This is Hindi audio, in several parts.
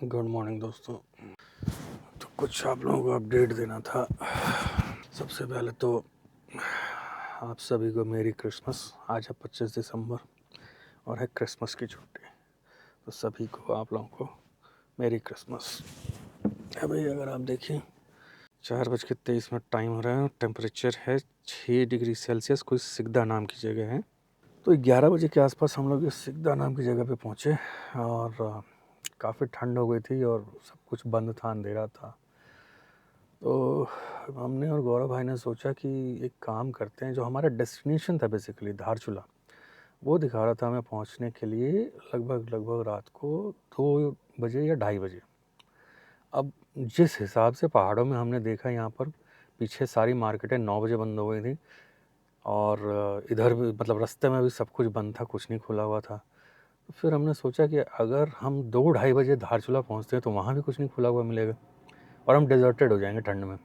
गुड मॉर्निंग दोस्तों। तो कुछ आप लोगों को अपडेट देना था। सबसे पहले तो आप सभी को मेरी क्रिसमस। आज है 25 दिसंबर और है क्रिसमस की छुट्टी। तो सभी को आप लोगों को मेरी क्रिसमस। अभी अगर आप देखिए 4:23 टाइम हो रहा है। टेम्परेचर है 6 डिग्री सेल्सियस। कोई सिगदा नाम की जगह है। तो 11 बजे के आसपास हम लोग इस सिगदा नाम की जगह पे पहुँचे और काफ़ी ठंड हो गई थी और सब कुछ बंद था, अंधेरा था। तो हमने और गौरव भाई ने सोचा कि एक काम करते हैं। जो हमारा डेस्टिनेशन था बेसिकली धारचूला, वो दिखा रहा था हमें पहुंचने के लिए लगभग रात को 2 बजे या 2:30 बजे। अब जिस हिसाब से पहाड़ों में हमने देखा, यहाँ पर पीछे सारी मार्केटें 9 बजे बंद हो गई थी और इधर भी मतलब रास्ते में भी सब कुछ बंद था, कुछ नहीं खुला हुआ था। फिर हमने सोचा कि अगर हम 2-2:30 बजे धारचूला पहुंचते हैं तो वहाँ भी कुछ नहीं खुला हुआ मिलेगा और हम डिजर्टेड हो जाएंगे ठंड में।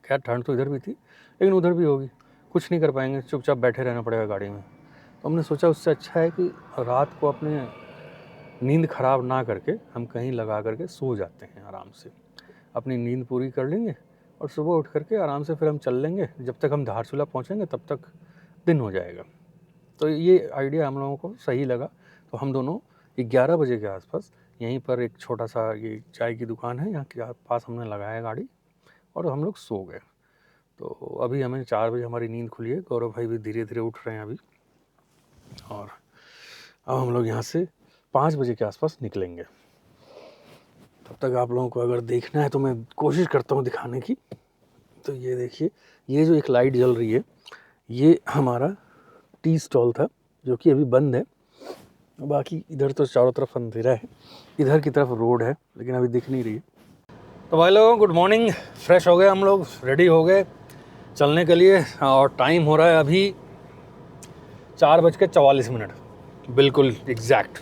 खैर ठंड तो इधर भी थी लेकिन उधर भी होगी, कुछ नहीं कर पाएंगे, चुपचाप बैठे रहना पड़ेगा गाड़ी में। तो हमने सोचा उससे अच्छा है कि रात को अपने नींद ख़राब ना करके हम कहीं लगा करके सो जाते हैं आराम से। अपनी नींद पूरी कर लेंगे और सुबह उठ करके आराम से फिर हम चल लेंगे। जब तक हम धारचूला पहुँचेंगे तब तक दिन हो जाएगा। तो ये आइडिया हम लोगों को सही लगा। तो हम दोनों 11 बजे के आसपास यहीं पर एक छोटा सा ये चाय की दुकान है, यहाँ के पास हमने लगाया गाड़ी और हम लोग सो गए। तो अभी हमें 4 बजे हमारी नींद खुली है। गौरव भाई भी धीरे धीरे उठ रहे हैं अभी। और अब हम लोग यहाँ से 5 बजे के आसपास निकलेंगे। तब तक आप लोगों को अगर देखना है तो मैं कोशिश करता हूँ दिखाने की। तो ये देखिए, ये जो एक लाइट जल रही है ये हमारा टी स्टॉल था जो कि अभी बंद है। बाकी इधर तो चारों तरफ अंधेरा है, इधर की तरफ रोड है लेकिन अभी दिख नहीं रही है। तो भाई लोगों गुड मॉर्निंग। फ्रेश हो गए हम लोग, रेडी हो गए चलने के लिए और टाइम हो रहा है अभी 4:44 बिल्कुल एग्जैक्ट।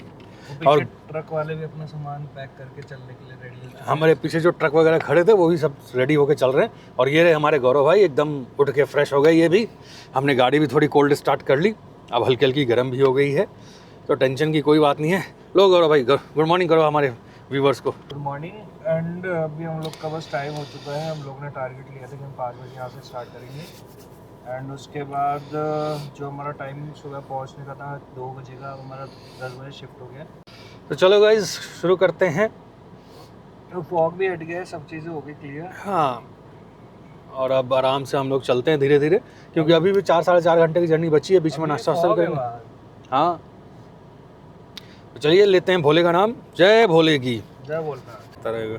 और ट्रक वाले भी अपना सामान पैक करके चलने के लिए रेडी हैं। हमारे पीछे जो ट्रक वगैरह खड़े थे वो भी सब रेडी होके चल रहे हैं। और ये रहे हमारे गौरव भाई, एकदम उठ के फ्रेश हो गए ये भी। हमने गाड़ी भी थोड़ी कोल्ड स्टार्ट कर ली, अब हल्की हल्की गर्म भी हो गई है, तो टेंशन की कोई बात नहीं है। लो गौरव भाई गुड मॉर्निंग करो हमारे व्यूवर्स को। Good morning. एंड अभी हम लोग का बस टाइम हो चुका है। हम लोग ने टारगेट लिया था कि हम 5 बजे यहाँ से स्टार्ट करेंगे एंड उसके बाद जो हमारा टाइम सुबह पहुँचने का था 2 बजे का, हमारा 10 बजे शिफ्ट हो गया। तो चलो गाइज शुरू करते हैं। तो फॉग भी हट गया, सब चीज़ें हो गई क्लियर। हाँ, और अब आराम से हम लोग चलते हैं धीरे धीरे, क्योंकि अभी भी 4-4.5 घंटे की जर्नी बची है। बीच में नाश्ता वास्ता करेंगे। हाँ तो चलिए लेते हैं भोले का नाम। जय भोले की जय बोलना तरह।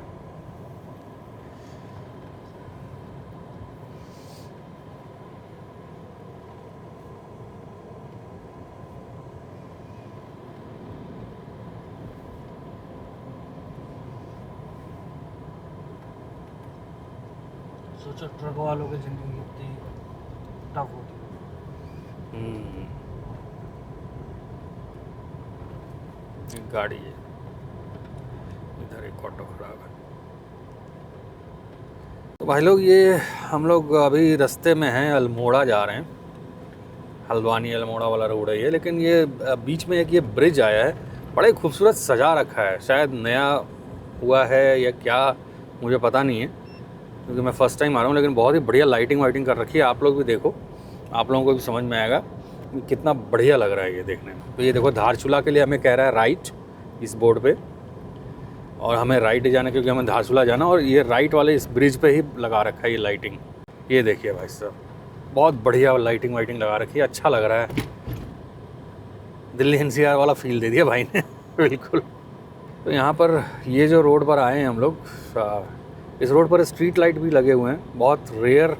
सोचो ट्रक वालों की ज़िंदगी कितनी टफ होती है। एक गाड़ी है, इधर एक ऑटो खराब है। तो भाई लोग ये हम लोग अभी रास्ते में हैं, अल्मोड़ा जा रहे हैं। हल्द्वानी अल्मोड़ा वाला रोड है ये। लेकिन ये बीच में एक ये ब्रिज आया है, बड़े खूबसूरत सजा रखा है। शायद नया हुआ है या क्या, मुझे पता नहीं है क्योंकि मैं फ़र्स्ट टाइम आ रहा हूँ। लेकिन बहुत ही बढ़िया लाइटिंग वाइटिंग कर रखी है। आप लोग भी देखो, आप लोगों को भी समझ में आएगा कितना बढ़िया लग रहा है ये देखने में। तो ये देखो धारचूला के लिए हमें कह रहा है राइट इस बोर्ड पे, और हमें राइट जाना क्योंकि हमें धारचूला जाना। और ये राइट वाले इस ब्रिज पे ही लगा रखा है ये लाइटिंग। ये देखिए भाई साहब, बहुत बढ़िया लाइटिंग वाइटिंग लगा रखी है, अच्छा लग रहा है। दिल्ली एनसीआर वाला फील दे दिया भाई ने बिल्कुल। तो यहाँ पर ये जो रोड पर आए हैं हम लोग, इस रोड पर स्ट्रीट लाइट भी लगे हुए हैं। बहुत रेयर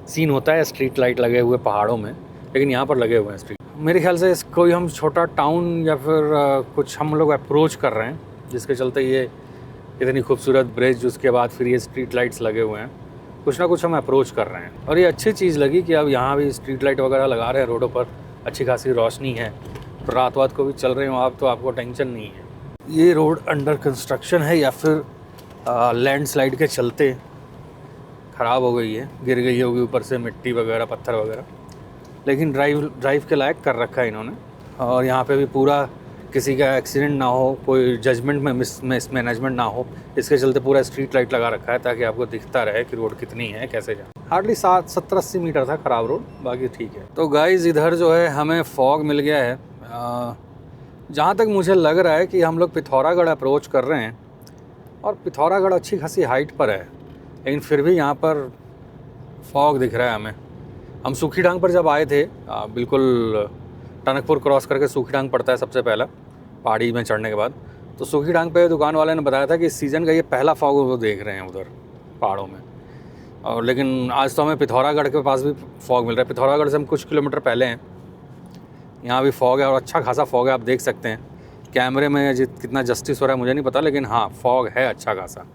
सीन होता है स्ट्रीट लाइट लगे हुए पहाड़ों में, लेकिन यहाँ पर लगे हुए हैं स्ट्रीट। मेरे ख्याल से इसको हम छोटा टाउन या फिर कुछ हम लोग अप्रोच कर रहे हैं, जिसके चलते ये इतनी खूबसूरत ब्रिज, उसके बाद फिर ये स्ट्रीट लाइट्स लगे हुए हैं। कुछ ना कुछ हम अप्रोच कर रहे हैं। और ये अच्छी चीज़ लगी कि अब यहाँ भी स्ट्रीट लाइट वगैरह लगा रहे हैं रोडों पर, अच्छी खासी रोशनी है। तो रात वात को भी चल रहे हो आप तो आपको टेंशन नहीं है। ये रोड अंडर कंस्ट्रक्शन है या फिर लैंडस्लाइड के चलते ख़राब हो गई है, गिर गई होगी ऊपर से मिट्टी वगैरह पत्थर वगैरह, लेकिन ड्राइव के लायक कर रखा है इन्होंने। और यहाँ पे भी पूरा किसी का एक्सीडेंट ना हो, कोई जजमेंट में मिसमैनेजमेंट ना हो, इसके चलते पूरा स्ट्रीट लाइट लगा रखा है ताकि आपको दिखता रहे कि रोड कितनी है, कैसे जाए। हार्डली 70-80 मीटर था ख़राब रोड, बाकी ठीक है। तो गाइस इधर जो है हमें फॉग मिल गया है। जहाँ तक मुझे लग रहा है कि हम लोग पिथौरागढ़ अप्रोच कर रहे हैं और पिथौरागढ़ अच्छी खासी हाइट पर है, लेकिन फिर भी यहाँ पर फॉग दिख रहा है हमें। हम सूखी डांग पर जब आए थे, बिल्कुल टनकपुर क्रॉस करके सूखी डांग पड़ता है सबसे पहला पहाड़ी में चढ़ने के बाद, तो सूखी डांग पे दुकान वाले ने बताया था कि इस सीज़न का ये पहला फॉग वो देख रहे हैं उधर पहाड़ों में। और लेकिन आज तो हमें पिथौरागढ़ के पास भी फॉग मिल रहा है। पिथौरागढ़ से हम कुछ किलोमीटर पहले हैं, यहाँ भी फॉग है और अच्छा खासा फॉग है। आप देख सकते हैं कैमरे में कितना जस्टिस हो रहा है मुझे नहीं पता, लेकिन हाँ फॉग है अच्छा खासा।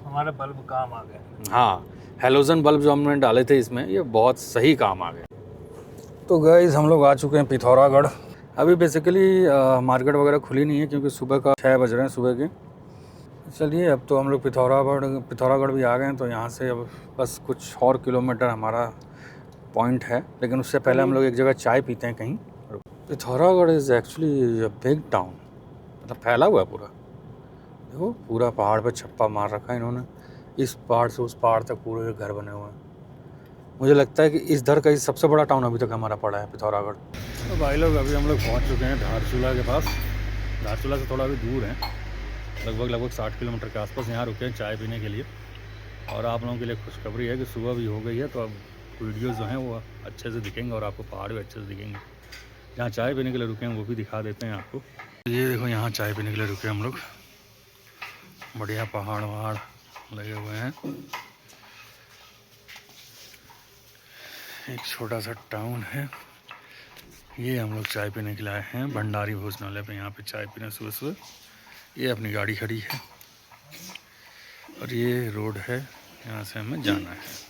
हमारे बल्ब काम आ गए। हाँ, हेलोजन बल्ब जो हमने डाले थे इसमें, ये बहुत सही काम आ गए। तो गाइस हम लोग आ चुके हैं पिथौरागढ़। अभी बेसिकली मार्केट वगैरह खुली नहीं है क्योंकि सुबह का 6 बज रहे हैं सुबह के। चलिए अब तो हम लोग पिथौरागढ़ भी आ गए हैं, तो यहाँ से अब बस कुछ और किलोमीटर हमारा पॉइंट है, लेकिन उससे पहले हम लोग एक जगह चाय पीते हैं कहीं। Pithoragarh is actually a big town, मतलब फैला हुआ है पूरा। देखो पूरा पहाड़ पे छप्पा मार रखा है इन्होंने, इस पहाड़ से उस पहाड़ तक पूरे घर बने हुए हैं। मुझे लगता है कि इस धर का सबसे बड़ा टाउन अभी तक हमारा पड़ा है पिथौरागढ़। तो भाई लोग अभी हम लोग पहुँच चुके हैं धारचूला के पास। धारचूला से थोड़ा अभी दूर है, लगभग 60 किलोमीटर के आसपास। यहाँ रुके हैं चाय पीने के लिए। और आप लोगों के लिए खुशखबरी है कि सुबह भी हो गई है, तो अब वीडियोस जो हैं वो अच्छे से दिखेंगे और आपको पहाड़ भी अच्छे से दिखेंगे। जहाँ चाय पीने के लिए रुके हैं वो भी दिखा देते हैं आपको। ये देखो यहाँ चाय पीने के लिए रुके हम लोग, बढ़िया पहाड़ वहाड़ लगे हुए हैं। एक छोटा सा टाउन है। ये हम लोग चाय पीने के लिए आए हैं भंडारी भोजनालय पे। यहाँ पे चाय पीने सुबह सुबह। ये अपनी गाड़ी खड़ी है और ये रोड है, यहाँ से हमें जाना है।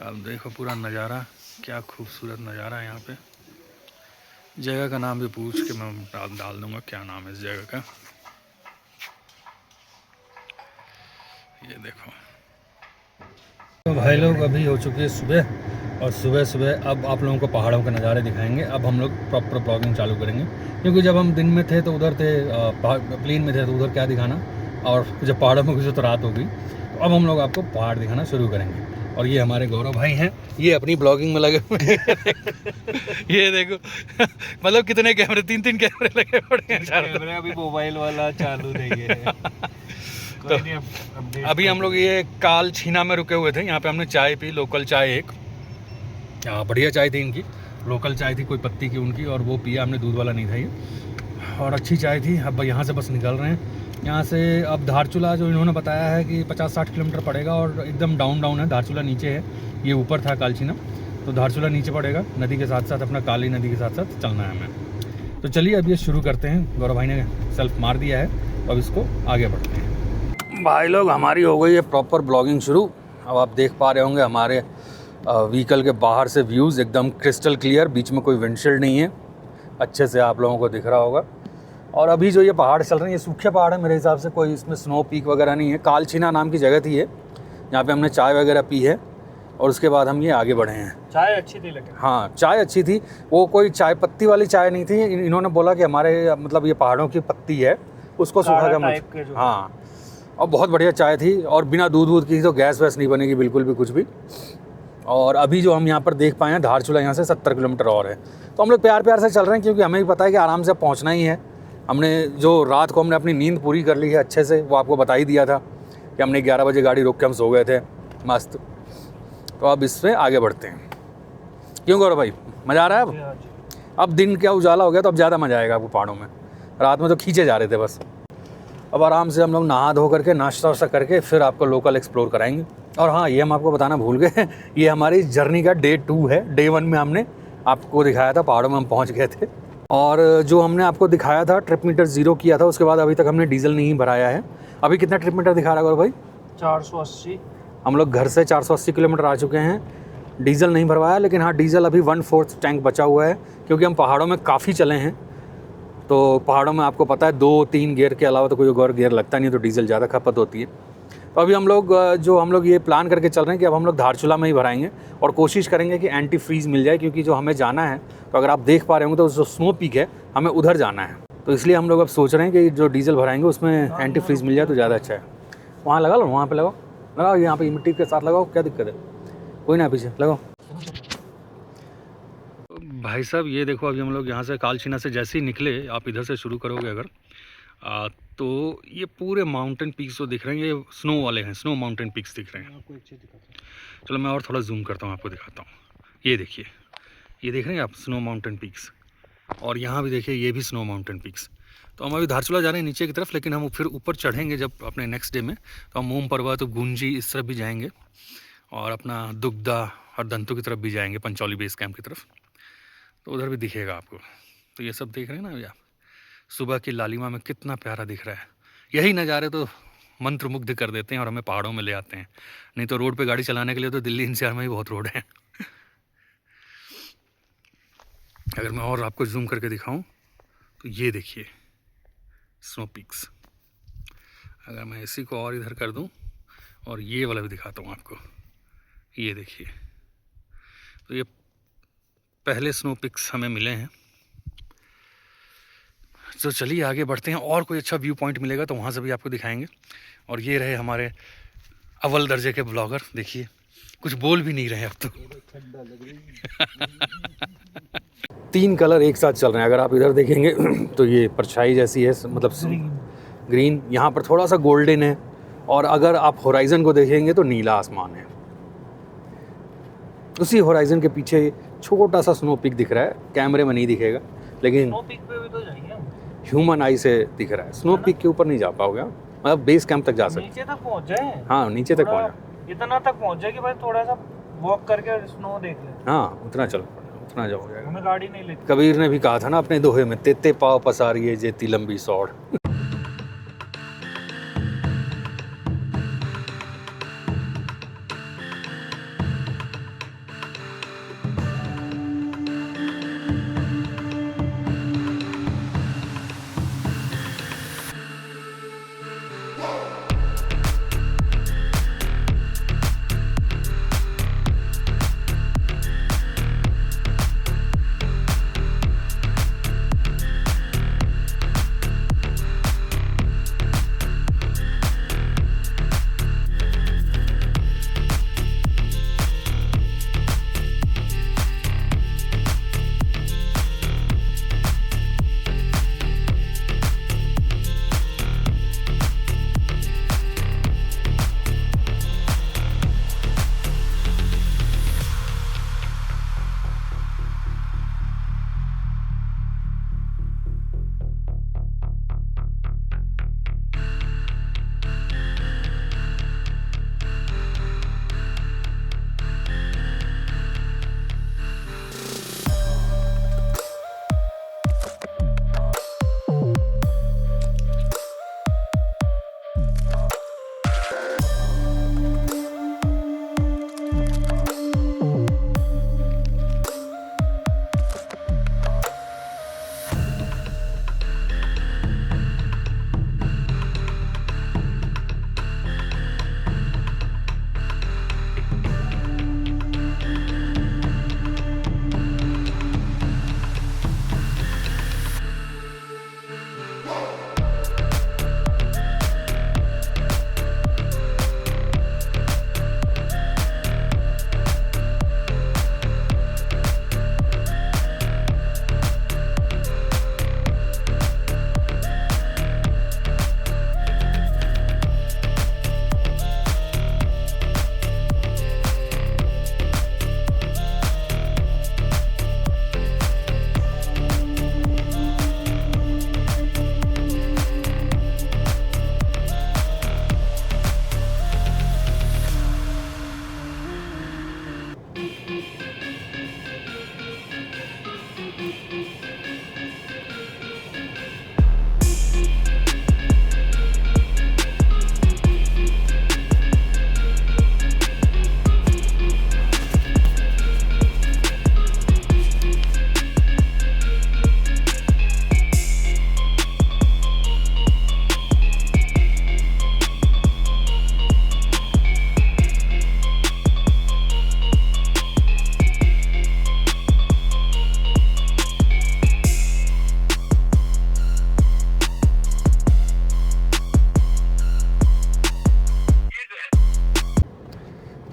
आप देखो पूरा नज़ारा, क्या खूबसूरत नज़ारा है यहाँ पे। जगह का नाम भी पूछ के मैं डाल दूँगा क्या नाम है इस जगह का। ये देखो। तो भाई लोग अभी हो चुकी है सुबह, और सुबह सुबह अब आप लोगों को पहाड़ों के नज़ारे दिखाएंगे। अब हम लोग प्रॉपर ब्लॉगिंग चालू करेंगे, क्योंकि जब हम दिन में थे तो उधर थे, प्लेन में थे तो उधर क्या दिखाना, और जब पहाड़ों में घुसे तो रात हो गई। तो अब हम लोग आपको पहाड़ दिखाना शुरू करेंगे। और ये हमारे गौरव भाई हैं, ये अपनी ब्लॉगिंग में लगे हुए हैं। ये देखो मतलब कितने कैमरे, 3 कैमरे लगे पड़े हैं। कैमरे अभी मोबाइल वाला चालू नहीं है। तो अभी हम लोग ये काल छीना में रुके हुए थे। यहाँ पे हमने चाय पी, लोकल चाय एक, बढ़िया चाय थी इनकी, लोकल चाय थी, कोई पत्ती की उनकी, और वो पिया हमने, दूध वाला नहीं था ये, और अच्छी चाय थी। अब यहाँ से बस निकल रहे हैं। यहाँ से अब धारचूला जो इन्होंने बताया है कि 50-60 किलोमीटर पड़ेगा, और एकदम डाउन है। धारचूला नीचे है, ये ऊपर था कालछीना, तो धारचूला नीचे पड़ेगा। नदी के साथ साथ अपना काली नदी के साथ साथ चलना है हमें। तो चलिए अब ये शुरू करते हैं। गौरव भाई ने सेल्फ मार दिया है, अब इसको आगे बढ़ते हैं। भाई लोग हमारी हो गई है प्रॉपर ब्लॉगिंग शुरू। अब आप देख पा रहे होंगे हमारे व्हीकल के बाहर से व्यूज़ एकदम क्रिस्टल क्लियर, बीच में कोई विंडशील्ड नहीं है, अच्छे से आप लोगों को दिख रहा होगा। और अभी जो ये पहाड़ चल रहे हैं ये सूखे पहाड़ है मेरे हिसाब से, कोई इसमें स्नो पीक वगैरह नहीं है। कालछीना नाम की जगह थी ये, जहाँ पे हमने चाय वगैरह पी है, और उसके बाद हम ये आगे बढ़े हैं। चाय अच्छी थी लेकिन, हाँ चाय अच्छी थी। वो कोई चाय पत्ती वाली चाय नहीं थी, इन्होंने बोला कि हमारे मतलब ये पहाड़ों की पत्ती है, उसको सूखा कर, हाँ, और बहुत बढ़िया चाय थी। और बिना दूध की तो गैस वैस नहीं बनेगी बिल्कुल भी, कुछ भी। और अभी जो हम यहाँ पर देख पाए हैं, धारचूला यहाँ से 70 किलोमीटर और है। तो हम लोग प्यार से चल रहे हैं, क्योंकि हमें भी पता है कि आराम से पहुँचना ही है। हमने जो रात को हमने अपनी नींद पूरी कर ली है अच्छे से, वो आपको बता ही दिया था कि हमने 11 बजे गाड़ी रोक के हम सो गए थे मस्त। तो अब इससे आगे बढ़ते हैं। क्यों गौरव भाई, मज़ा आ रहा है अब दिन क्या उजाला हो गया, तो अब ज़्यादा मज़ा आएगा आपको पहाड़ों में। रात में तो खींचे जा रहे थे बस। अब आराम से हम लोग नहा धो करके, नाश्ता वाश्ता करके, फिर आपको लोकल एक्सप्लोर कराएंगे। और हाँ, ये हम आपको बताना भूल गए, ये हमारी जर्नी का डे 2 है। डे 1 में हमने आपको दिखाया था पहाड़ों में हम पहुँच गए थे, और जो हमने आपको दिखाया था ट्रिप मीटर 0 किया था, उसके बाद अभी तक हमने डीजल नहीं भराया है। अभी कितना ट्रिप मीटर दिखा रहा है गौरव भाई? 480। हम लोग घर से 480 किलोमीटर आ चुके हैं, डीजल नहीं भरवाया। लेकिन हाँ, डीजल अभी 1/4 टैंक बचा हुआ है, क्योंकि हम पहाड़ों में काफ़ी चले हैं। तो पहाड़ों में आपको पता है 2-3 गियर के अलावा तो कोई और गियर लगता नहीं, तो डीजल ज़्यादा खपत होती है। तो अभी हम लोग ये प्लान करके चल रहे हैं कि अब हम लोग धारचूला में ही भराएंगे और कोशिश करेंगे कि एंटी फ्रीज़ मिल जाए, क्योंकि जो हमें जाना है, तो अगर आप देख पा रहे होंगे तो जो स्नो पीक है हमें उधर जाना है। तो इसलिए हम लोग अब सोच रहे हैं कि जो डीजल भराएंगे उसमें एंटी फ्रीज़ मिल जाए तो ज़्यादा अच्छा है। वहाँ लगा लो, वहाँ पे लगाओ, यहाँ पे मिट्टी के साथ लगाओ, क्या दिक्कत है, कोई ना, पीछे लगाओ। भाई साहब ये देखो, अभी हम लोग यहाँ से कालचीना से जैसे ही निकले, आप इधर से शुरू करोगे अगर तो ये पूरे माउंटेन पीक्स जो दिख रहे हैं ये स्नो वाले हैं, स्नो माउंटेन पीक्स दिख रहे हैं। आपको अच्छे दिखाता हूँ। चलो मैं और थोड़ा जूम करता हूँ, आपको दिखाता हूँ। ये देखिए, ये देख रहे हैं आप स्नो माउंटेन पीक्स, और यहाँ भी देखिए ये भी स्नो माउंटेन पीक्स। तो हम अभी धारचूला जा रहे हैं नीचे की तरफ, लेकिन हम फिर ऊपर चढ़ेंगे जब अपने नेक्स्ट डे में, तो हम मोम पर्वत, गुंजी इस तरफ भी जाएंगे, और अपना दुग्धा और दंतु की तरफ भी जाएंगे, पंचौली बेस कैंप की तरफ, तो उधर भी दिखेगा आपको। तो ये सब देख रहे हैं ना अभी आप, सुबह की लालिमा में कितना प्यारा दिख रहा है। यही नज़ारे तो मंत्रमुग्ध कर देते हैं और हमें पहाड़ों में ले आते हैं। नहीं तो रोड पे गाड़ी चलाने के लिए तो दिल्ली एनसीआर में ही बहुत रोड है। अगर मैं और आपको जूम करके दिखाऊं तो ये देखिए स्नो पीक्स। अगर मैं इसी को और इधर कर दूं और ये वाला भी दिखाता हूं आपको, ये देखिए। तो ये पहले स्नो पिक्स हमें मिले हैं। तो चलिए आगे बढ़ते हैं, और कोई अच्छा व्यू पॉइंट मिलेगा तो वहाँ से भी आपको दिखाएंगे। और ये रहे हमारे अव्वल दर्जे के ब्लॉगर, देखिए कुछ बोल भी नहीं रहे अब तो। 3 कलर एक साथ चल रहे हैं, अगर आप इधर देखेंगे तो ये परछाई जैसी है, मतलब ग्रीन, यहाँ पर थोड़ा सा गोल्डन है, और अगर आप होराइजन को देखेंगे तो नीला आसमान है। उसी होराइजन के पीछे छोटा सा स्नो पीक दिख रहा है, कैमरे में नहीं दिखेगा, लेकिन स्नो पीक पे भी तो जाएंगे हम। ह्यूमन आई से दिख रहा है। स्नो पीक के ऊपर नहीं जा पाओगे, मतलब बेस कैंप तक जा सकते, नीचे तक पहुंच जाए। हाँ नीचे तक पहुँचा, इतना तक पहुंच जाए कि भाई थोड़ा सा वॉक करके स्नो देख ले। हाँ उतना चलो, उतना जाओ जाएगा। हमें गाड़ी नहीं लेती। कबीर ने भी कहा था ना अपने दोहे में, तेते पाव पसारिए जेती लंबी सौड़।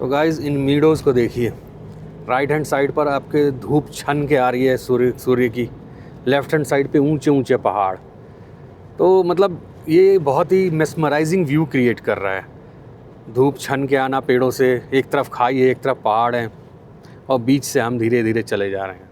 तो गाइस इन मीडोज़ को देखिए, राइट हैंड साइड पर आपके धूप छन के आ रही है सूर्य की, लेफ्ट हैंड साइड पे ऊंचे ऊंचे पहाड़। तो मतलब ये बहुत ही मेस्मराइजिंग व्यू क्रिएट कर रहा है। धूप छन के आना पेड़ों से, एक तरफ खाई है एक तरफ पहाड़ है, और बीच से हम धीरे धीरे चले जा रहे हैं।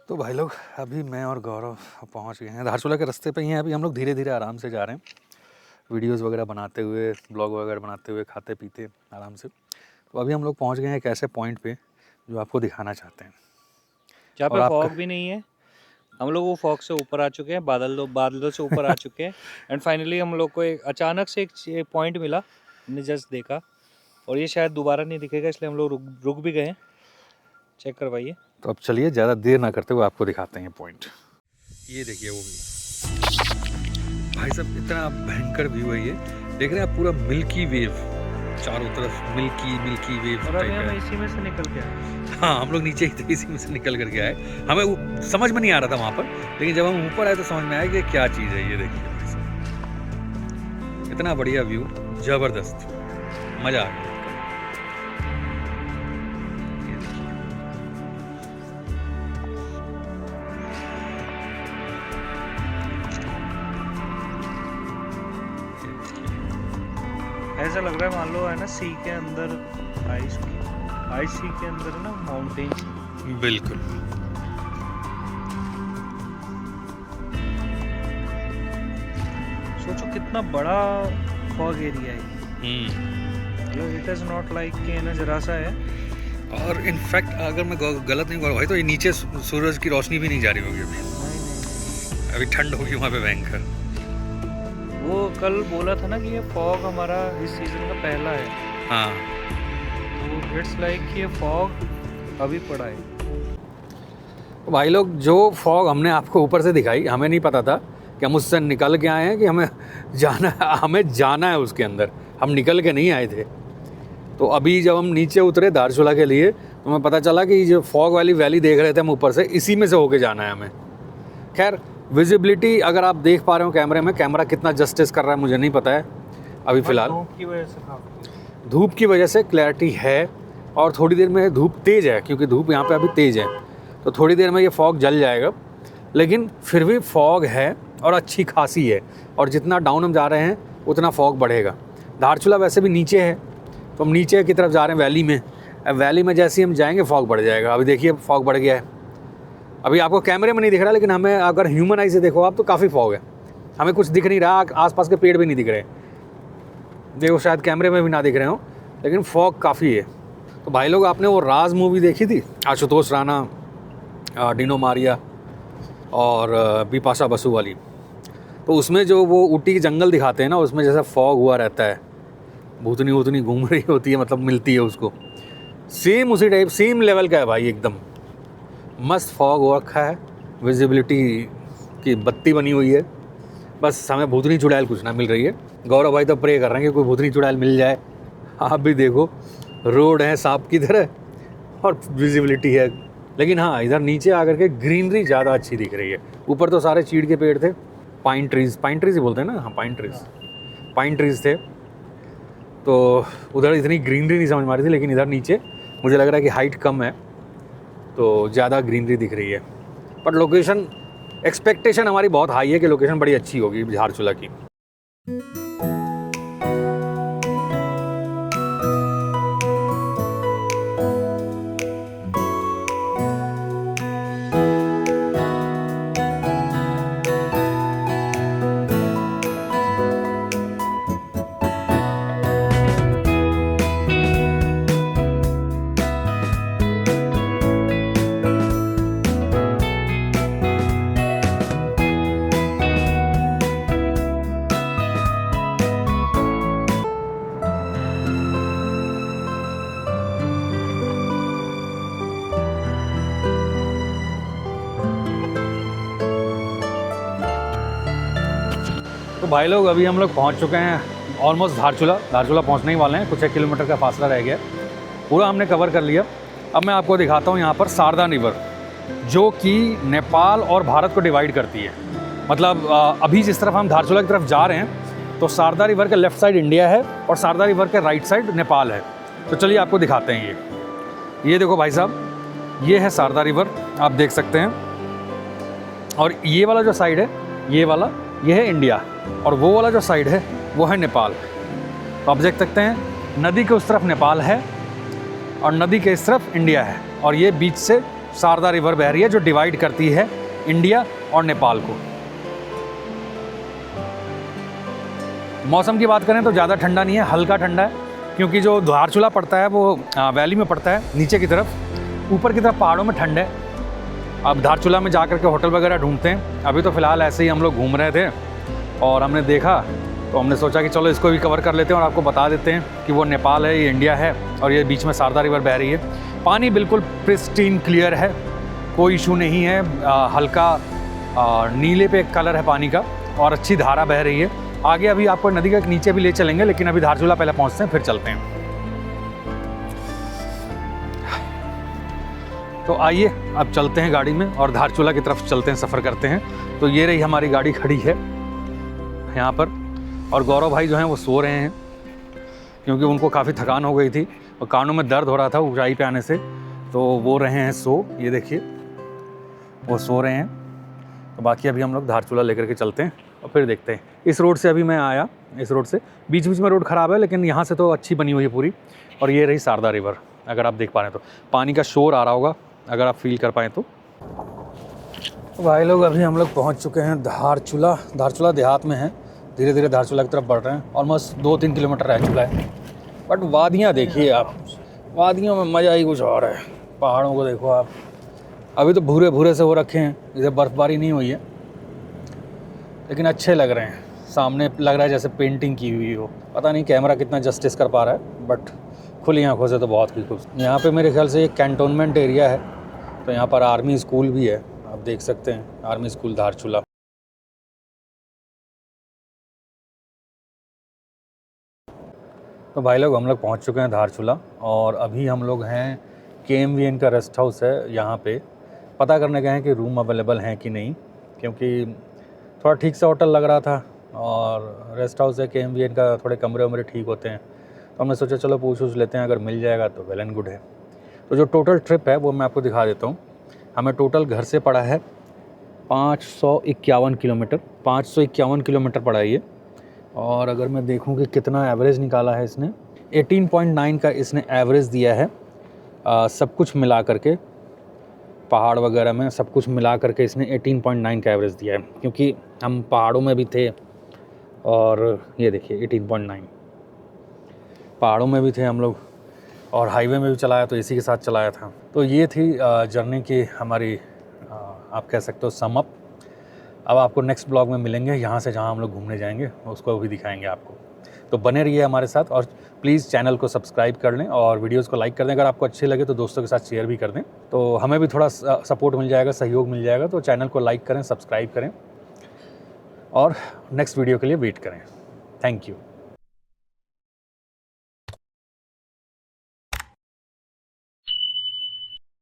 तो भाई लोग अभी मैं और गौरव पहुंच गए हैं धारचूला के रास्ते पे ही हैं। अभी हम लोग धीरे धीरे आराम से जा रहे हैं, वीडियोस वगैरह बनाते हुए, ब्लॉग वगैरह बनाते हुए, खाते पीते आराम से। तो अभी हम लोग पहुंच गए हैं एक ऐसे पॉइंट पे जो आपको दिखाना चाहते हैं, जहाँ पे फॉग भी नहीं है। हम लोग वो फॉग से ऊपर आ चुके हैं, बादलों से ऊपर आ चुके हैं। एंड फाइनली हम लोग को एक अचानक से एक पॉइंट मिला, हमने जस्ट देखा, और ये शायद दोबारा नहीं दिखेगा, इसलिए हम लोग रुक भी गए। चेक करवाइए। तो अब चलिए ज़्यादा देर ना करते हुए आपको दिखाते हैं पॉइंट। ये देखिए वो व्यू भाई साहब, इतना भयंकर व्यू है ये। देख रहे हैं आप, पूरा मिल्की वेव, चारों तरफ मिल्की वेव। और अभी हम इसी में से निकल के आए। हाँ, हम लोग नीचे ही थे, इसी में से निकल करके आए। हमें समझ में नहीं आ रहा था वहाँ पर, लेकिन जब हम ऊपर आए तो समझ में आया कि क्या चीज़ है। ये देखिए भाई साहब, इतना बढ़िया व्यू, ज़बरदस्त, मज़ा आ गया। ऐसा लग रहा है मान लो है ना, सी के अंदर आइस सी के अंदर ना माउंटेन। बिल्कुल। सोचो कितना बड़ा फॉग एरिया है। इट इज नॉट लाइक कि ना जरा सा है। और इनफैक्ट अगर मैं गलत नहीं कर भाई, तो ये नीचे सूरज की रोशनी भी नहीं जा रही होगी अभी। अभी ठंड होगी वहाँ पे भयंकर। वो कल बोला था ना कि ये फॉग हमारा इस सीजन का पहला है। हाँ, तो इट्स लाइक ये फॉग अभी पड़ा है। तो भाई लोग, जो फॉग हमने आपको ऊपर से दिखाई, हमें नहीं पता था कि हम उससे निकल के आए हैं कि हमें जाना है उसके अंदर। हम निकल के नहीं आए थे। तो अभी जब हम नीचे उतरे धारचूला के लिए, तो हमें पता चला कि जो फॉग वाली वैली देख रहे थे हम ऊपर से, इसी में से होके जाना है हमें। खैर, विजिबिलिटी अगर आप देख पा रहे हो कैमरे में, कैमरा कितना जस्टिस कर रहा है मुझे नहीं पता है अभी फ़िलहाल। धूप की वजह से धूप की वजह से क्लैरिटी है, और थोड़ी देर में धूप तेज़ है क्योंकि धूप यहाँ पे अभी तेज़ है, तो थोड़ी देर में ये फॉग जल जाएगा, लेकिन फिर भी फॉग है और अच्छी खासी है, और जितना डाउन हम जा रहे हैं उतना फॉग बढ़ेगा। धारचूला वैसे भी नीचे है, तो हम नीचे की तरफ जा रहे हैं वैली में। वैली में जैसे ही हम जाएंगे फॉग बढ़ जाएगा। अभी देखिए फॉग बढ़ गया है, अभी आपको कैमरे में नहीं दिख रहा, लेकिन हमें अगर ह्यूमन आई से देखो आप तो काफ़ी फॉग है, हमें कुछ दिख नहीं रहा, आसपास के पेड़ भी नहीं दिख रहे, देखो शायद कैमरे में भी ना दिख रहे हो, लेकिन फॉग काफ़ी है। तो भाई लोग, आपने वो राज मूवी देखी थी, आशुतोष राणा, डिनो मारिया और बिपाशा बसु वाली, तो उसमें जो वो ऊटी की जंगल दिखाते हैं ना, उसमें जैसा फॉग हुआ रहता है, भूतनी वूतनी घूम रही होती है, मतलब मिलती है उसको, सेम उसी टाइप सेम लेवल का है भाई, एकदम मस्त फॉग हो रखा है, विजिबिलिटी की बत्ती बनी हुई है, बस हमें भूतनी चुड़ैल कुछ ना मिल रही है। गौरव भाई तो प्रे कर रहे हैं कि कोई भूतनी चुड़ैल मिल जाए। आप भी देखो, रोड है सांप की तरह और विजिबिलिटी है, लेकिन हाँ इधर नीचे आकर के ग्रीनरी ज़्यादा अच्छी दिख रही है। ऊपर तो सारे चीड़ के पेड़ थे, पाइन ट्रीज़ ही बोलते हैं ना, हाँ पाइन ट्रीज़ थे, तो उधर इतनी ग्रीनरी नहीं समझ में आ रही थी, लेकिन इधर नीचे मुझे लग रहा है कि हाइट कम है तो ज़्यादा ग्रीनरी दिख रही है। बट लोकेशन, एक्सपेक्टेशन हमारी बहुत हाई है कि लोकेशन बड़ी अच्छी होगी धारचूला की। तो भाई लोग, अभी हम लोग पहुंच चुके हैं ऑलमोस्ट धारचूला पहुंचने ही वाले हैं, कुछ 1 किलोमीटर का फासला रह गया, पूरा हमने कवर कर लिया। अब मैं आपको दिखाता हूं यहाँ पर शारदा रिवर, जो कि नेपाल और भारत को डिवाइड करती है। मतलब अभी जिस तरफ हम धारचूला की तरफ जा रहे हैं, तो शारदा रिवर के लेफ़्ट साइड इंडिया है और शारदा रिवर के राइट साइड नेपाल है। तो चलिए आपको दिखाते हैं। ये देखो भाई साहब, ये है शारदा रिवर, आप देख सकते हैं, और ये वाला जो साइड है, ये है इंडिया, और वो वाला जो साइड है वो है नेपाल। तो आप देख सकते हैं नदी के उस तरफ नेपाल है और नदी के इस तरफ इंडिया है, और ये बीच से शारदा रिवर बह रही है जो डिवाइड करती है इंडिया और नेपाल को। मौसम की बात करें तो ज़्यादा ठंडा नहीं है, हल्का ठंडा है, क्योंकि जो धारचूला पड़ता है वो वैली में पड़ता है नीचे की तरफ, ऊपर की तरफ पहाड़ों में ठंड है। अब धारचूला में जा कर के होटल वगैरह ढूंढते हैं। अभी तो फ़िलहाल ऐसे ही हम लोग घूम रहे थे और हमने देखा, तो हमने सोचा कि चलो इसको भी कवर कर लेते हैं और आपको बता देते हैं कि वो नेपाल है, ये इंडिया है, और ये बीच में शारदा रिवर बह रही है। पानी बिल्कुल प्रिस्टीन क्लियर है, कोई इशू नहीं है, हल्का नीले पे कलर है पानी का और अच्छी धारा बह रही है। आगे अभी आपको नदी के नीचे भी ले चलेंगे, लेकिन अभी धारचूला पहले पहुँचते हैं, फिर चलते हैं। तो आइए अब चलते हैं गाड़ी में और धारचूला की तरफ चलते हैं, सफ़र करते हैं। तो ये रही हमारी गाड़ी खड़ी है यहाँ पर, और गौरव भाई जो हैं वो सो रहे हैं, क्योंकि उनको काफ़ी थकान हो गई थी और कानों में दर्द हो रहा था ऊंचाई पे आने से, तो वो रहे हैं सो। ये देखिए वो सो रहे हैं। तो बाकी अभी हम लोग धारचूला लेकर के चलते हैं और फिर देखते हैं। इस रोड से अभी मैं आया, इस रोड से, बीच बीच में रोड ख़राब है, लेकिन यहाँ से तो अच्छी बनी हुई है पूरी। और ये रही शारदा रिवर, अगर आप देख पा रहे हैं तो पानी का शोर आ रहा होगा, अगर आप फील कर पाएँ तो। भाई लोग, अभी हम लोग पहुँच चुके हैं धारचूला देहात में है। धीरे धीरे धारचूला की तरफ बढ़ रहे हैं, ऑलमोस्ट 2-3 किलोमीटर रह चुका है। बट वादियाँ देखिए आप, वादियों में मज़ा ही कुछ और है। पहाड़ों को देखो आप, अभी तो भूरे भूरे से हो रखे हैं, इधर बर्फ़बारी नहीं हुई है, लेकिन अच्छे लग रहे हैं। सामने लग रहा है जैसे पेंटिंग की हुई हो। पता नहीं कैमरा कितना जस्टिस कर पा रहा है, बट खुली आँखों से तो बहुत ही खूब। यहाँ पे मेरे ख्याल से एक कैंटोनमेंट एरिया है, तो यहाँ पर आर्मी स्कूल भी है, आप देख सकते हैं, आर्मी स्कूल धारचूला। तो भाई लोग, हम लोग पहुँच चुके हैं धारचूला, और अभी हम लोग हैं KMVN का रेस्ट हाउस है, यहाँ पे पता करने गए हैं कि रूम अवेलेबल हैं कि नहीं, क्योंकि थोड़ा ठीक से होटल लग रहा था, और रेस्ट हाउस है KMVN का, थोड़े कमरे वमरे ठीक होते हैं। तो तो हमने सोचा चलो पूछ लेते हैं, अगर मिल जाएगा तो वेल एंड गुड है। तो जो टोटल ट्रिप है वो मैं आपको दिखा देता हूँ। हमें टोटल घर से पड़ा है 551 किलोमीटर, 551 किलोमीटर पड़ा है ये। और अगर मैं देखूं कि कितना एवरेज निकाला है इसने, 18.9 का इसने एवरेज दिया है। सब कुछ मिला करके, पहाड़ वगैरह में सब कुछ मिला करके इसने 18.9 का एवरेज दिया है, क्योंकि हम पहाड़ों में भी थे। और ये देखिए 18.9 पहाड़ों में भी थे हम लोग, और हाईवे में भी चलाया तो इसी के साथ चलाया था। तो ये थी जर्नी की हमारी, आप कह सकते हो सम अप। अब आपको नेक्स्ट ब्लॉग में मिलेंगे, यहाँ से जहाँ हम लोग घूमने जाएंगे उसको भी दिखाएंगे आपको। तो बने रहिए हमारे साथ, और प्लीज़ चैनल को सब्सक्राइब कर लें और वीडियोस को लाइक कर दें। अगर आपको अच्छे लगे तो दोस्तों के साथ शेयर भी कर दें, तो हमें भी थोड़ा सपोर्ट मिल जाएगा, सहयोग मिल जाएगा। तो चैनल को लाइक करें, सब्सक्राइब करें और नेक्स्ट वीडियो के लिए वेट करें। Thank you.